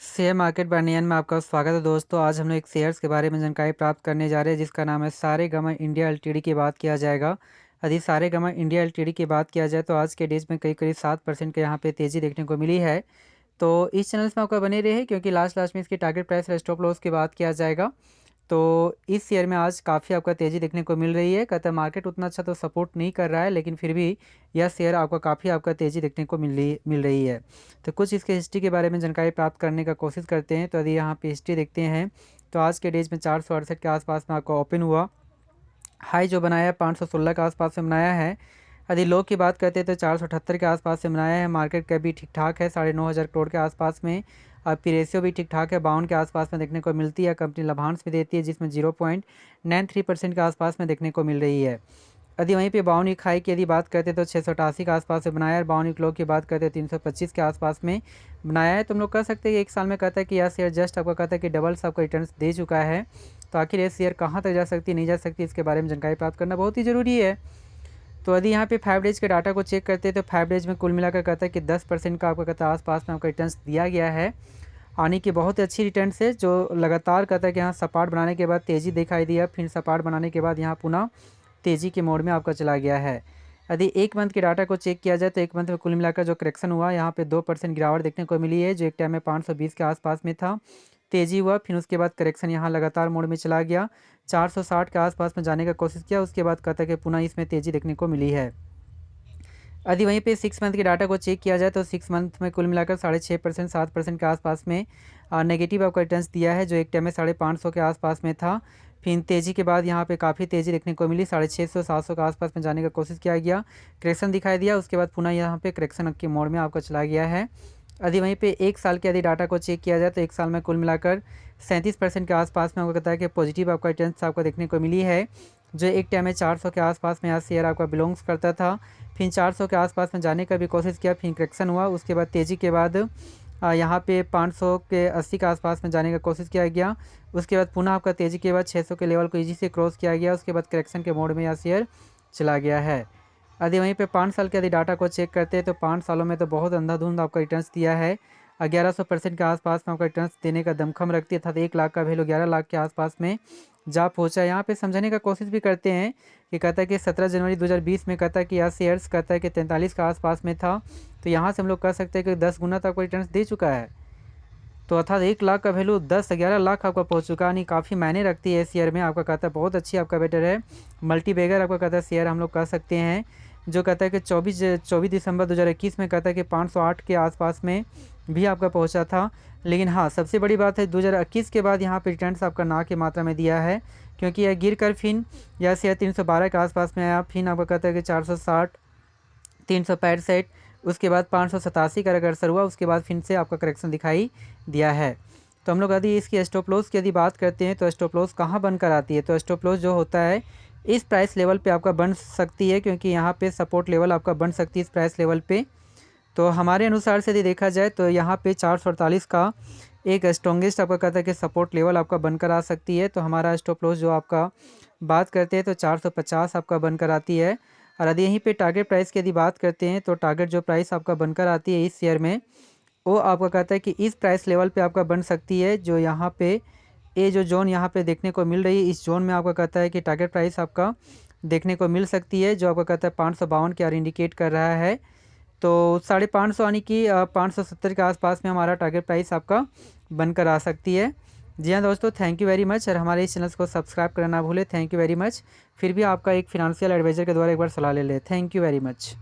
Share market bye नियन में आपका स्वागत है दोस्तों। आज हम लोग एक शेयर्स के बारे में जानकारी प्राप्त करने जा रहे हैं जिसका नाम है सारेगामा इंडिया एलटीडी की बात किया जाएगा। यदि सारेगामा इंडिया एलटीडी की बात किया जाए तो आज के डेज में करीब 7% के यहाँ पे तेज़ी देखने को मिली है। तो इस चैनल में आपका बने रहे क्योंकि लास्ट में इसकी टारगेट प्राइस और स्टॉप लॉस की बात किया जाएगा। तो इस शेयर में आज काफ़ी आपका तेज़ी देखने को मिल रही है। कहता मार्केट उतना अच्छा तो सपोर्ट नहीं कर रहा है, लेकिन फिर भी यह शेयर आपका काफ़ी आपका तेज़ी देखने को मिल रही है। तो कुछ इसके हिस्ट्री के बारे में जानकारी प्राप्त करने का कोशिश करते हैं। तो यदि यहाँ पे हिस्ट्री देखते हैं तो आज के डेज में 468 के आसपास में आपका ओपन हुआ। हाई जो बनाया है 516 के आसपास में बनाया है। यदि लो की बात करते हैं तो 478 के आसपास से बनाया है। मार्केट कैप भी ठीक ठाक है 9,500 करोड़ के आसपास में। और पी रेशियो भी ठीक ठाक है 52 के आसपास में देखने को मिलती है। कंपनी लाभांश भी देती है जिसमें 0.93% के आसपास में देखने को मिल रही है। यदि वहीं पे 52 हाई की यदि बात करते हैं तो 688 के आसपास से बनाया है। 52 लो की बात करते हैं 325 के आसपास में बनाया है। तो हम लोग कह सकते हैं कि एक साल में कहता है कि यह शेयर जस्ट आपको कहता है कि डबल्स आपको रिटर्न दे चुका है। तो आखिर ये शेयर कहाँ तक जा सकती है नहीं जा सकती, इसके बारे में जानकारी प्राप्त करना बहुत ही ज़रूरी है। तो यदि यहाँ पे 5 डेज के डाटा को चेक करते हैं तो 5 डेज में कुल मिलाकर कहता है कि 10% का आपका कहता है आसपास में आपका रिटर्न्स दिया गया है। आने की बहुत ही अच्छी रिटर्न्स है जो लगातार कहता है कि यहाँ सपाट बनाने के बाद तेज़ी दिखाई दिया, फिर सपाट बनाने के बाद यहाँ पुनः तेज़ी के मोड में आपका चला गया है। यदि एक मंथ के डाटा को चेक किया जाए तो एक मंथ में कुल मिलाकर जो करेक्शन हुआ यहाँ पे 2% गिरावट देखने को मिली है, जो एक टाइम में 520 के आसपास में था। तेज़ी हुआ, फिर उसके बाद करेक्शन यहाँ लगातार मोड में चला गया, 460 के आसपास में जाने का कोशिश किया, उसके बाद कहता है कि पुनः इसमें तेज़ी देखने को मिली है। यदि वहीं पे 6 मंथ के डाटा को चेक किया जाए तो 6 मंथ में कुल मिलाकर 6.5% 7% के आसपास में नेगेटिव आपका रिटर्न्स दिया है, जो एक टाइम में 550 के आसपास में था। फिर तेज़ी के बाद यहाँ पे काफ़ी तेज़ी देखने को मिली, 650 700 के आसपास में जाने का कोशिश किया गया, करेक्शन दिखाई दिया, उसके बाद पुनः यहाँ पे करेक्शन के मोड में आपका चला गया है। यदि वहीं पे एक साल के यदि डाटा को चेक किया जाए तो एक साल में कुल मिलाकर 37% के आसपास में आपको कहता है कि पॉजिटिव आपका रिटर्न्स आपको देखने को मिली है, जो एक टाइम में 400 के आसपास में यहाँ शेयर आपका बिलोंग्स करता था। फिर 400 के आसपास में जाने का भी कोशिश किया, फिर करेक्शन हुआ, उसके बाद तेज़ी के बाद यहाँ पे 500 के 80 के आसपास में जाने का कोशिश किया गया, उसके बाद पुनः आपका तेज़ी के बाद 600 के लेवल को ईजी से क्रॉस किया गया, उसके बाद करेक्शन के मोड में यह शेयर चला गया है। यदि वहीं पे 5 साल के यदि डाटा को चेक करते हैं तो 5 सालों में तो बहुत अंधाधुंध आपका रिटर्न्स दिया है। 1100% के आसपास में आपका रिटर्न्स देने का दमखम रखती है, अर्थात 1 लाख का वैल्यू 11 लाख के आसपास में जा पहुंचा। यहाँ पे समझने का कोशिश भी करते हैं कि कहता है कि 17 जनवरी 2020 में कहता है कि यह शेयर्स कहता है कि 43 के आसपास में था। तो यहाँ से हम लोग कह सकते हैं कि 10 गुना तक आपको रिटर्न्स दे चुका है। तो अर्थात 1 लाख का वैल्यू 10-11 लाख आपका पहुँच चुका, यानी काफ़ी मायने रखती है शेयर में। आपका कहता है बहुत अच्छी आपका बेटर है, मल्टी बैगर आपका कहता है शेयर हम लोग कह सकते हैं, जो कहता है कि 24 दिसंबर 2021 में कहता है कि 508 के आसपास में भी आपका पहुंचा था। लेकिन हाँ, सबसे बड़ी बात है 2021 के बाद यहाँ पे रिटर्न्स आपका ना की मात्रा में दिया है, क्योंकि यह गिर कर फिर यह शेयर 312 के आसपास में आया, फिर आपका कहता है कि 460, 365, उसके बाद 587 का अग्रसर हुआ, उसके बाद फिर से आपका करेक्शन दिखाई दिया है। तो हम लोग यदि इसकी स्टॉप लॉस की यदि बात करते हैं तो स्टॉप लॉस कहाँ बनकर आती है, तो स्टॉप लॉस जो होता है इस प्राइस लेवल पे आपका बन सकती है, क्योंकि यहाँ पे सपोर्ट लेवल आपका बन सकती है इस प्राइस लेवल पे। तो हमारे अनुसार से यदि देखा जाए तो यहाँ पे 448 का एक स्ट्रॉन्गेस्ट आपका कहता है कि सपोर्ट लेवल आपका बनकर आ सकती है। तो हमारा स्टॉप लॉस जो आपका बात करते हैं तो 450 आपका बनकर आती है। और यदि यहीं पे टारगेट प्राइस की यदि बात करते हैं तो टारगेट जो प्राइस आपका बनकर आती है इस शेयर में, वो आपका कहता है कि इस प्राइस लेवल पे आपका बन सकती है, जो यहाँ पे ये जो जोन यहाँ पे देखने को मिल रही है, इस जोन में आपका कहता है कि टारगेट प्राइस आपका देखने को मिल सकती है, जो आपका कहता है 552 के इंडिकेट कर रहा है। तो 550 यानी कि 570 के आसपास में हमारा टारगेट प्राइस आपका बनकर आ सकती है। जी हाँ दोस्तों, थैंक यू वेरी मच, और हमारे इस चैनल को सब्सक्राइब करना ना भूलें। Thank you very much. फिर भी आपका एक फिनेंशियल एडवाइज़र के द्वारा एक बार सलाह ले लें। Thank you very much.